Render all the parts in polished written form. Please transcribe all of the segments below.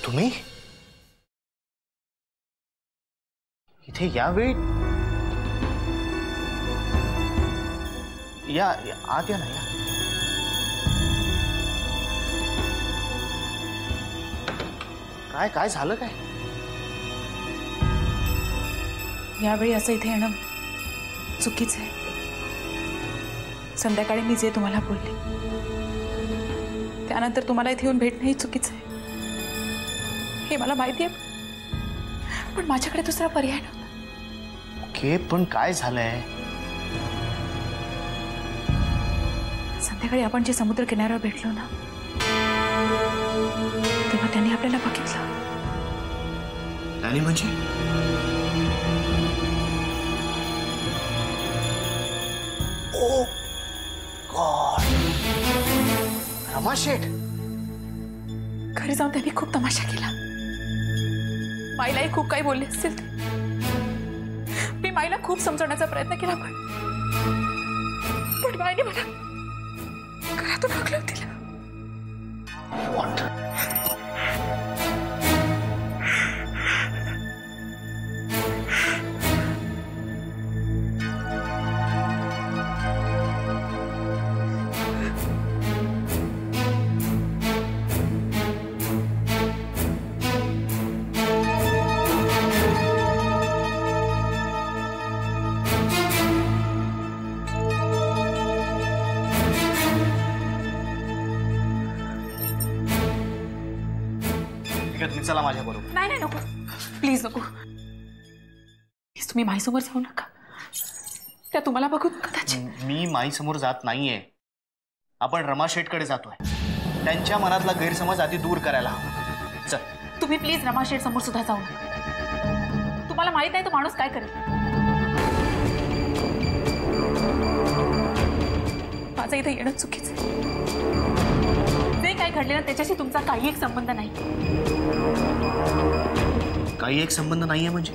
तुम्ही इथे यावेळी या आत या ना या. काय काय झालं काय? यावेळी असं इथे येणं चुकीचं आहे. संध्याकाळी मी जे तुम्हाला बोलले त्यानंतर तुम्हाला इथे येऊन भेटणंही चुकीचं आहे हे मला माहिती आहे, पण माझ्याकडे दुसरा पर्याय नव्हता. ओके, पण काय झालंय? संध्याकाळी आपण जे समुद्र किनाऱ्यावर भेटलो ना तेव्हा त्यांनी आपल्याला बघितलं. त्यांनी म्हणजे? ओ गॉड, रमा शेठ. घरी जाऊन त्यांनी खूप तमाशा केला. माईलाही खूप काही बोलले असतील ते. मी माईला खूप समजवण्याचा प्रयत्न केला, पण माईने मला घरातून हाकलून दिलं. What? चला माझ्या बरोबर. नाही नाही नको, प्लीज नको. प्लीज तुम्ही माईसमोर जाऊ नका. त्या तुम्हाला बघून कदाचित. मी माईसमोर जात नाहीये. आपण रमा शेठकडे जातोय. त्यांच्या मनातला गैरसमज आधी दूर करायला हवा. चल. तुम्ही प्लीज रमा शेठ समोर सुद्धा जाऊ नका. तुम्हाला माहित आहे तो माणूस काय करेल. माझं इथे येणं चुकीचं आहे. जे काय घडलेलं त्याच्याशी तुमचा काही एक संबंध नाही. काही एक संबंध नाहीये म्हणजे?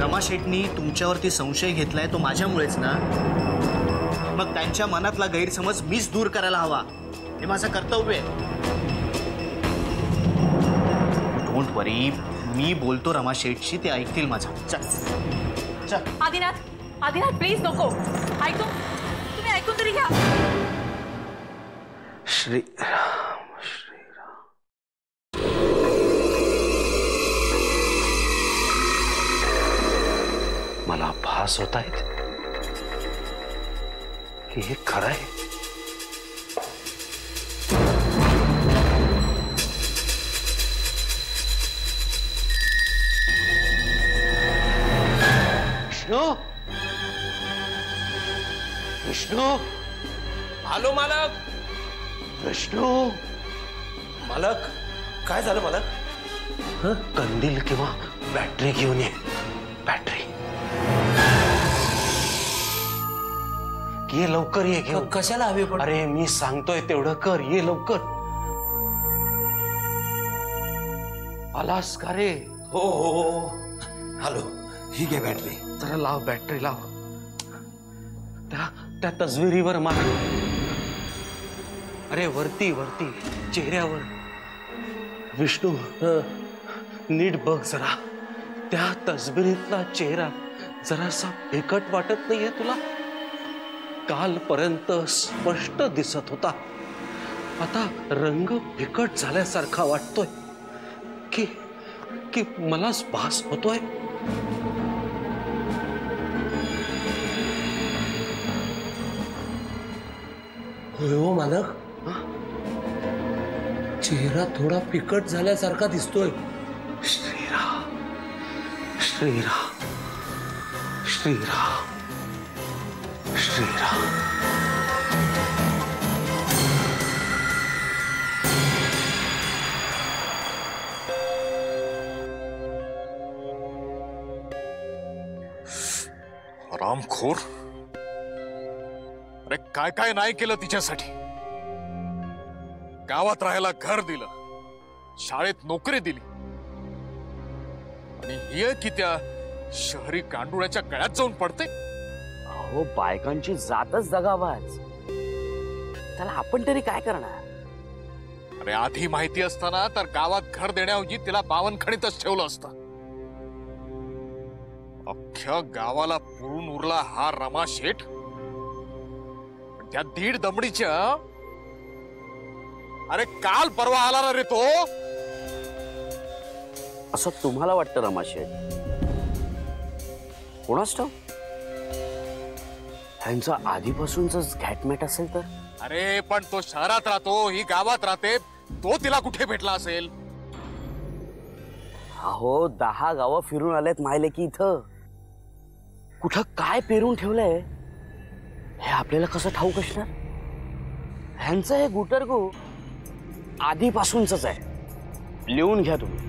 रमा शेठनी तुमच्यावरती संशय घेतलाय तो माझ्यामुळेच ना. मग त्यांच्या मनातला गैरसमज मीच दूर करायला हवा. हे माझं कर्तव्य आहे. डोंट वरी, मी बोलतो रमा शेठशी, ते ऐकतील माझं. चल चल. आदिनाथ, आदिनाथ प्लीज नको. ऐकू, तुम्ही ऐकून तरी घ्या. श्रीराम श्रीराम. मला भास होत आहेत की हे खरं आहे. विष्णू, विष्णू. आलो मालक. विष्णू. मालक, काय झालं मालक? कंदील किंवा बॅटरी घेऊन ये. बॅटरी. ये लवकर ये घेऊन. कशाला हवी पण? अरे मी सांगतोय तेवढं कर. ये लवकर. आलास का रे? हो हो हो, हॅलो. ही घे बॅटरी. जरा लाव, बॅटरी लाव. त्या तस्वीरीवर मार. अरे वरती वरती चेहऱ्यावर. विष्णू, नीट बघ जरा. त्या तस्वीरीतला चेहरा जरासा फिकट वाटत नाहीये तुला? कालपर्यंत स्पष्ट दिसत होता, आता रंग फिकट झाल्यासारखा वाटतोय. की की मलाच भास होतोय. होय हो मालक, चेहरा थोडा फिकट झाल्यासारखा दिसतोय. श्रीराम श्रीराम श्रीराम श्रीराम. रामखोर. अरे काय काय नाही केलं तिच्यासाठी. गावात राहायला घर दिलं, शाळेत नोकरी दिली, आणि ही की त्या शहरी गांडुळ्याच्या गळ्यात जाऊन पडते. अहो, बायकांची जातच जगावाच. त्याला आपण तरी काय करणार? अरे आधी माहिती असताना तर गावात घर देण्याऐवजी तिला बावनखणीतच ठेवलं असतं. अख्ख्या गावाला पुरून उरला हा रमा शेठ. पण त्या 1.5 दमडीच्या, अरे काल परवा आला ना रे तो. असं तुम्हाला वाटतं रमाशेठ? कोणाच ठाऊक ह्यांचा आधीपासूनच घॅटमॅट असेल तर. अरे पण तो शहरात राहतो, ही गावात राहते, तो तिला कुठे भेटला असेल? अहो 10 गावं फिरून आलेत माहिले की इथं कुठं काय पेरून ठेवलंय हे आपल्याला कसं ठाऊक असणार? ह्यांचं हे गुटरगू आधीपासूनच आहे, लिहून घ्या तुम्ही.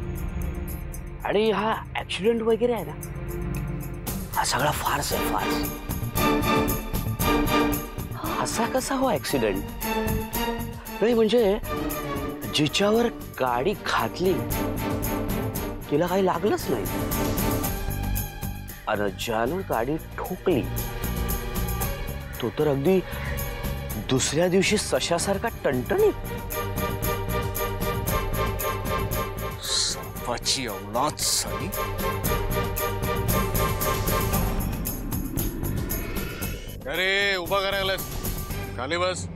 आणि हा ऍक्सिडेंट वगैरे आहे ना, हा सगळा फार्स आहे, फार्स. असा कसा हो ऍक्सिडेंट? नाही म्हणजे जिच्यावर गाडी घातली तिला काही लागलंच नाही, आणि ज्यानं गाडी ठोकली तो तर अगदी दुसऱ्या दिवशी सशासारखा टणटणीत. सर्वाची औलाद सनी. अरे उभा करायला खाली बस,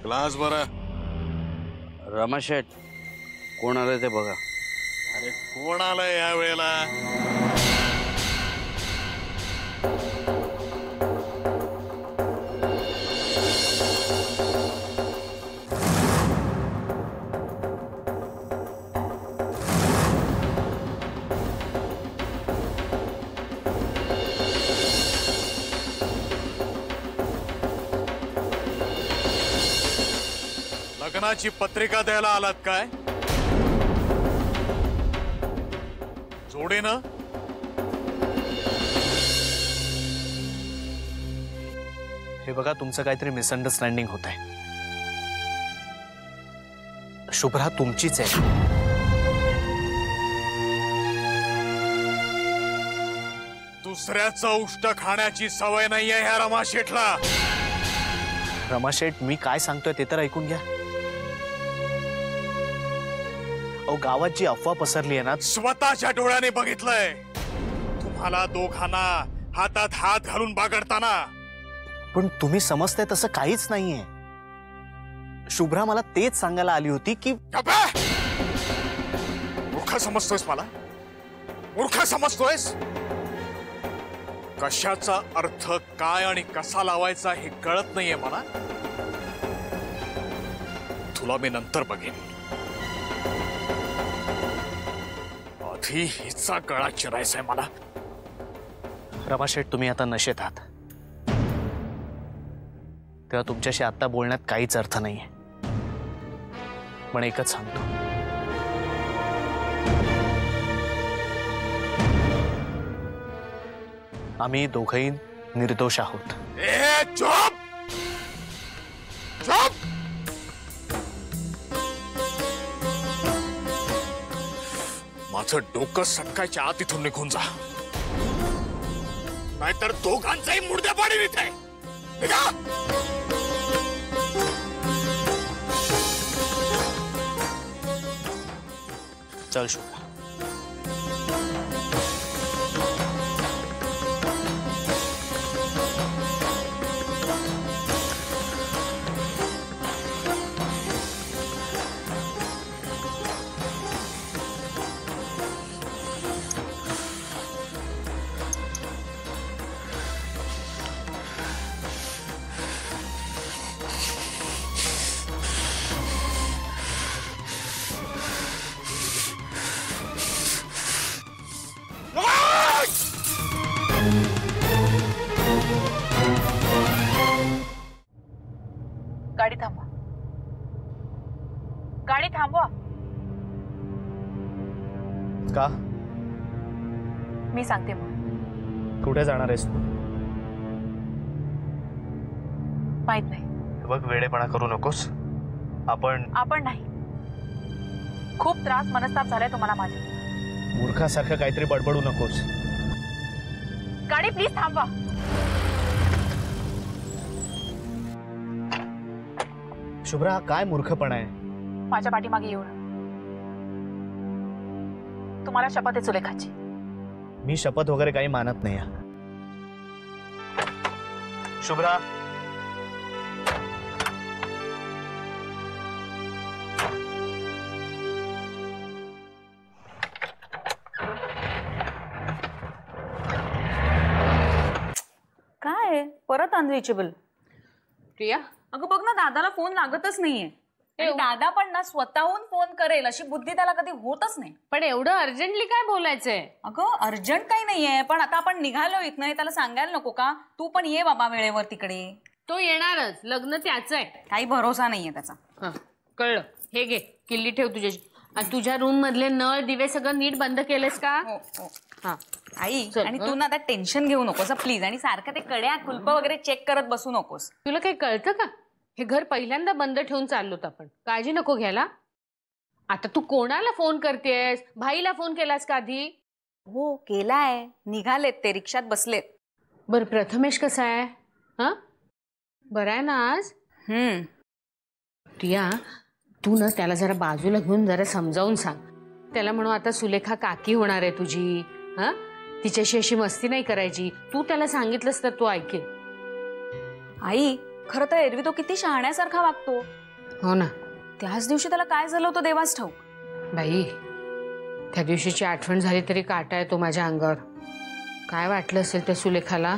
ग्लास भरा. रमाशेठ कोण आलं ते बघा. अरे कोण आलंय या वेळेला? लग्नाची पत्रिका द्यायला आलात काय? जोडीनं? हे बघा, तुमचं काहीतरी मिसअंडरस्टँडिंग होत आहे. शुभ्रा तुमचीच आहे. दुसऱ्याचं उष्ट खाण्याची सवय नाहीये ह्या रमा शेठला. रमाशेठ, मी काय सांगतोय ते तर ऐकून घ्या. अहो, गावात जी अफवा पसरली आहे ना, स्वतःच्या डोळ्याने बघितलंय. तुम्हाला दोघांना हातात हात घालून बागडताना. पण तुम्ही समजताय तसं काहीच नाहीये. शुभ्रा मला तेच सांगायला आली होती की मूर्ख समजतोयस मला? मूर्ख समजतोयस? कशाचा अर्थ काय आणि कसा लावायचा हे कळत नाहीये मला. तुला मी नंतर बघेन. आधी हिचा गळा चिरायचाय मला. रमाशेठ, तुम्ही आता नशेत आहात, तेव्हा तुमच्याशी आता बोलण्यात काहीच अर्थ नाहीये. पण एकच सांगतो, आम्ही दोघंही निर्दोष आहोत. ए चुप! चुप! माझं डोकं सटकायच्या आत इथून निघून जा, नाहीतर दोघांचाही मुर्द्या पाडीन इथे. निघा! चल शुभ्रा. गाडी थांबवा, गाडी थांबवा. का? मी सांगते मग. कुठे जाणार आहेस तू? माहित नाही. बघ, वेडेपणा करू नकोस. आपण नाही. खूप त्रास मनस्ताप झालाय तुम्हाला माझ्या. मूर्खासारखं काहीतरी बडबडू नकोस. गाडी प्लीज थांबवा. शुभ्रा, हा काय मूर्खपणा आहे? माझ्या पाठीमागे येऊन. तुम्हाला शपथ आहे सुलेखाची. मी शपथ वगैरे काही मानत नाही. शुभ्रा, काय परत अनरिचेबल? प्रिया, अगं बघ ना, दादाला फोन लागतच नाहीये. आणि दादा पण ना स्वतःहून फोन करेल अशी बुद्धी त्याला कधी होतच नाही. पण एवढं अर्जंटली काय बोलायचंय? अगं अर्जंट काही नाहीये, पण आता आपण निघालो इथनं, त्याला सांगायला नको का तू पण ये बाबा वेळेवर तिकडे? तो येणारच, लग्न त्याचं आहे. काही भरोसा नाहीये त्याचा. कळलं. हे घे, किल्ली ठेव तुझ्याशी. आणि तुझ्या रूम मधले नळ दिवे सगळं नीट बंद केलेस का? हो हो. हा. आई, चल, आणि तू ना आता टेन्शन घेऊ नकोस प्लीज. आणि सारखं ते कड्या कुलप वगैरे चेक करत बसू नकोस. तुला काही कळतं का? हे घर पहिल्यांदा बंद ठेवून चाललोत आपण. काळजी नको घ्यायला. आता तू कोणाला फोन करतेस? भाईला फोन केलास का आधी? हो केलाय. निघालेत ते, रिक्षात बसलेत. बर, प्रथमेश कसा आहे? हा, बरा आहे ना आज? प्रिया, तू ना त्याला जरा बाजूला घेऊन जरा समजावून सांग. त्याला म्हणू आता सुलेखा काकी होणार आहे तुझी. हा, तिच्याशी अशी मस्ती नाही करायची. तू त्याला सांगितलंस तर तो ऐकेल. आई, खरं तर एरवी तो किती शहाण्यासारखा वागतो. हो ना. त्याच दिवशी त्याला काय झालं होतं देवाच ठाऊक. बाई, त्या दिवशीची आठवण झाली तरी काटा येतो माझ्या अंगावर. काय वाटलं असेल त्या सुलेखाला?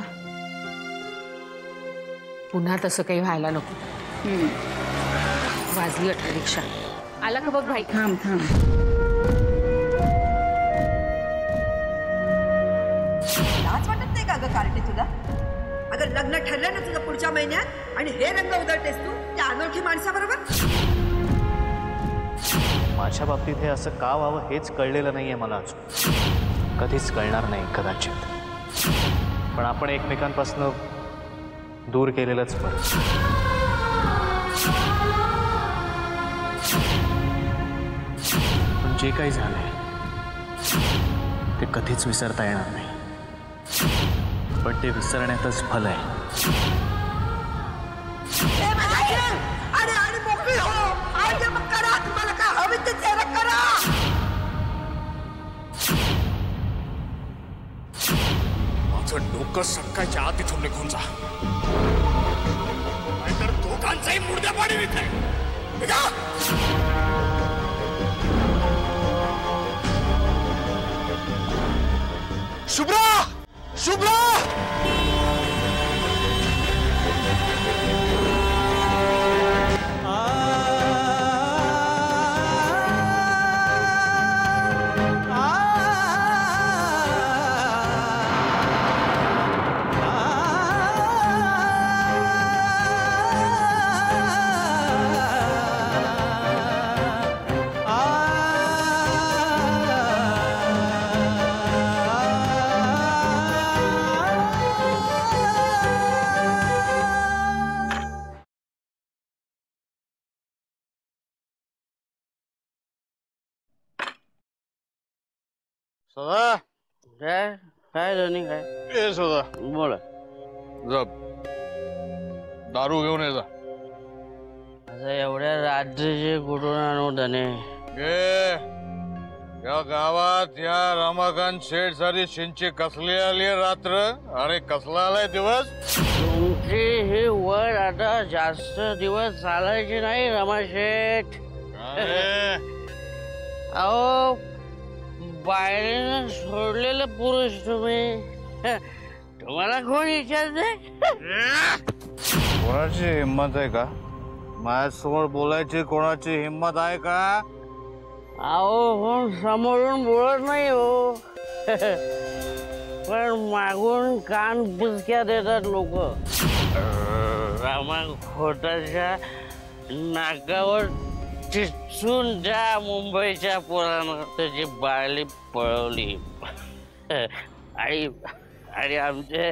पुन्हा तसं काही व्हायला नको. वाजली वाटतं रिक्षा. आला का बघ भाई? थांब थांब. लाज वाटत नाही का ग कार्टी तुला? अगं लग्न ठरलं ना तुझं पुढच्या महिन्यात, आणि हे रंग उधळतेस तू त्या अनोळखी माणसाबरोबर. माझ्या बाबतीत हे असं का व्हावं हेच कळलेलं नाहीये मला अजून. कधीच कळणार नाही कदाचित. पण आपण एकमेकांपासून दूर केलेलंच बरं. पण जे काही झालंय ते कधीच विसरता येणार नाही. पण ते विसरण्यातच फल आहे. आणि मोकळी हो. आणि मग करा तुम्हाला काय हवी ते सेवा करा. माझं डोकं सकाळच्या आत इथून निघून जा, नाहीतर दोघांचाही मुर्द्या पाणी इथे. शुभ्रा, शुभ्रा, सदा काय काय धनी काय? ए सदा, बोला. जा दारू घेऊन ये जा. आता एवढ्या रात्रीचे कुठून आणू धने? या गावात या रमाकांत शेठ सारी शिंची कसली आली रात्र आणि कसला आलाय दिवस. तुमची ही वड आता जास्त दिवस चालायची नाही रमाशेठ. अहो, बाहेरनं सोडलेलं पुरुष तुम्ही. तुम्हाला कोण विचारते? कोणाची हिंमत आहे का? माझ्यासमोर बोलायची कोणाची हिंमत आहे का? अहो, कोण समोरून बोलत नाही हो. पण मागून कान पुचक्या देतात लोक. रामा खोटाच्या नाकावर चिचून ज्या मुंबईच्या पोरानं त्याची बाळली पळवली. आणि आमचे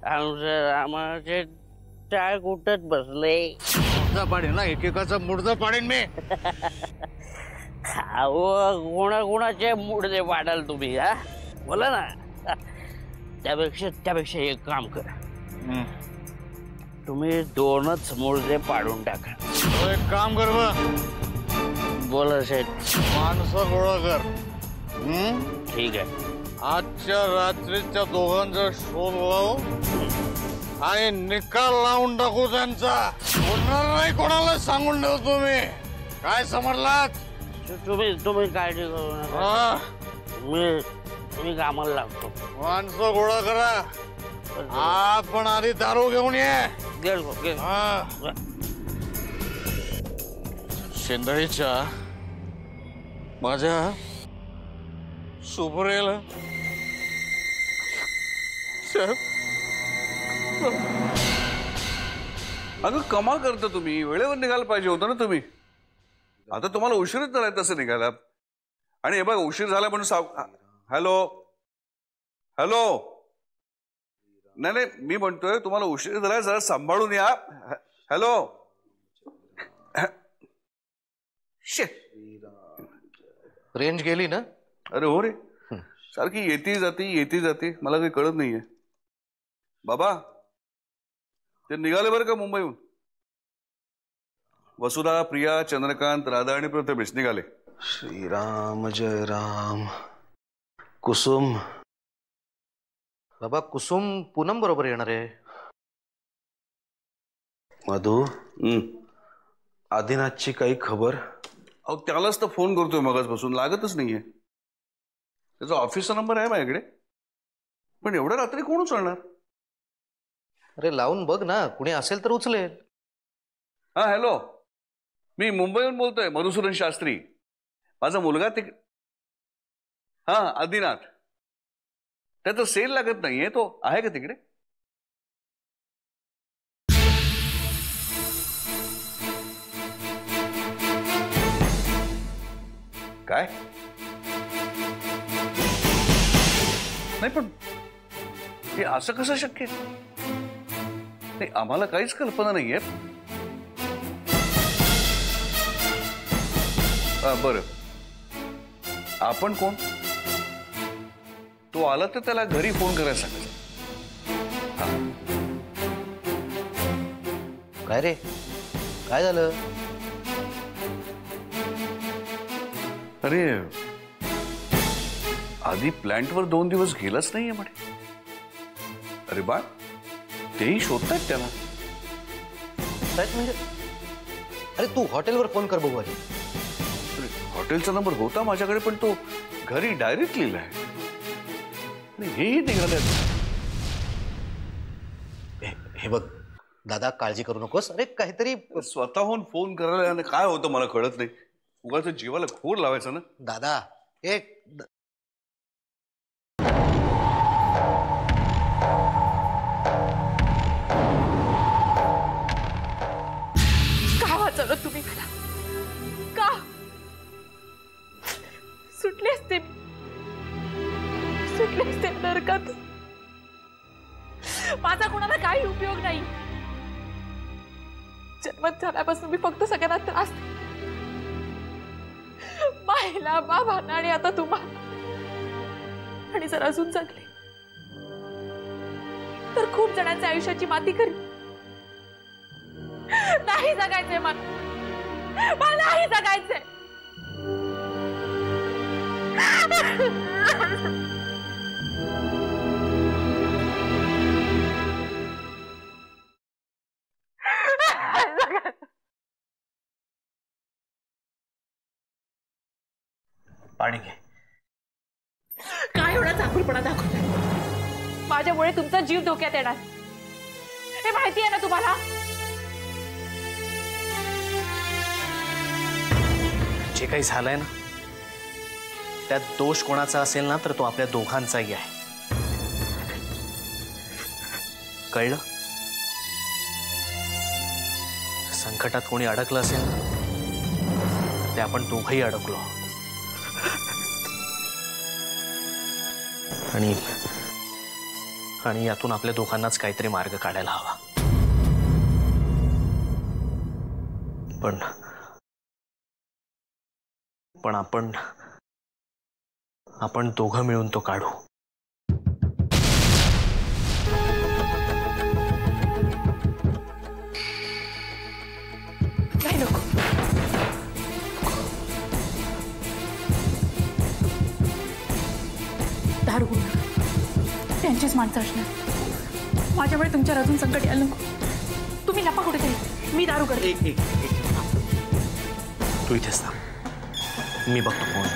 रामाचे टाळ कुठत बसले. मुर्दा पाडीन ना, एकेकाचा मुर्दा पाडीन मी. अहो, कोणाचे मुडदे पाडाल तुम्ही? हा, बोला ना. त्यापेक्षा एक काम करा, तुम्ही 2च मुडदे पाडून टाका. एक काम कर, बोला शेठ. माणसं गोळा कर. ठीक आहे. आजच्या रात्रीच्या दोघांचा शोध लावू आणि निकाल लावून टाकू त्यांचा. होणार नाही कोणाला सांगून ठेव तुम्ही. काय समजलात? तुम्ही काळजी करू नका. मी कामाला लागतो. माणसं गोळा करा. आपण आधी दारू घेऊन ये. शेंदळीच्या माझ्या सुपरेला अगं कमाल करता तुम्ही. वेळेवर निघायला पाहिजे होतं ना तुम्ही. आता तुम्हाला उशीरच झालाय तसं निघायला. आणि हे बघ उशीर झाला म्हणून हॅलो हॅलो. नाही नाही मी म्हणतोय तुम्हाला उशीर झालाय जरा सांभाळून या. हॅलो. रेंज गेली ना. अरे हो रे सारखी येती जाते मला काही कळत नाहीये. बाबा ते निघाले बरं का मुंबईहून. वसुधा, प्रिया, चंद्रकांत, राधा आणि प्रथमेश निघाले. श्रीराम जय राम. कुसुम बाबा कुसुम पूनम बरोबर येणार आहे. मधु आदिनाथची काही खबर? अहो त्यालाच तर फोन करतोय मगाचपासून लागतच नाहीये. त्याचा ऑफिसचा नंबर आहे माझ्याकडे पण एवढ्या रात्री कोण उचलणार? अरे लावून बघ ना कुणी असेल तर उचलेल. हा हॅलो मी मुंबईहून बोलतोय मधुसूदन शास्त्री. माझा मुलगा हा आदिनाथ. त्याचा सेल लागत नाहीये. तो आहे का तिकडे? काय नाही पण हे असं कसं शक्य नाही. आम्हाला काहीच कल्पना नाहीये. बरं आपण कोण? तो आला तर त्याला घरी फोन करायला सांगायचं. काय रे काय झालं? अरे आधी प्लॅन्टवर 2 दिवस गेलाच नाहीये म्हणे. अरे बा तेही शोधतायत त्याला. म्हणजे अरे तू हॉटेलवर फोन कर बघू. हॉटेलचा नंबर होता माझ्याकडे पण तो घरी डायरेक्ट लिहिलाय. हेही निघाले. हे बघ दादा काळजी करू नकोस. अरे काहीतरी स्वतःहून फोन करायला काय होतं मला कळत नाही. उगाच जीवाला खूर लावायचं ना दादा. एक का वाचवलं तुम्ही मला? का सुटले असते नरकात. माझा कोणाला काही उपयोग नाही. जन्मत झाल्यापासून मी फक्त सगळ्यांना त्रास मायला बाबांना आणि आता तुम्हाला. आणि जर अजून जगले तर खूप जणांच्या आयुष्याची माती करी. नाही जगायचंय मला नाही जगायचंय. पाणी घे. काय एवढा चाकूरपणा दाखवताय? माझ्यामुळे तुमचा जीव धोक्यात येणार हे माहिती आहे ना तुम्हाला? जे काही झालंय ना त्यात दोष कोणाचा असेल ना तर तो आपल्या दोघांचाही आहे. कळलं? संकटात कोणी अडकलं असेल ना ते आपण दोघंही अडकलो आहोत. आणि यातून आपल्या दोघांनाच काहीतरी मार्ग काढायला हवा. पण आपण दोघं मिळून तो काढू. नाही नको. दार उघडू नका. त्यांचीच माणसं असणार. माझ्यामुळे तुमच्यावर अजून संकट यायला नको. तुम्ही लपा कुठे तरी, मी दार उघडते. एक तू इथेच थांब, मी बघतो फोन.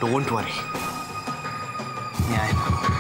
डोंट वरी, मी आहे ना.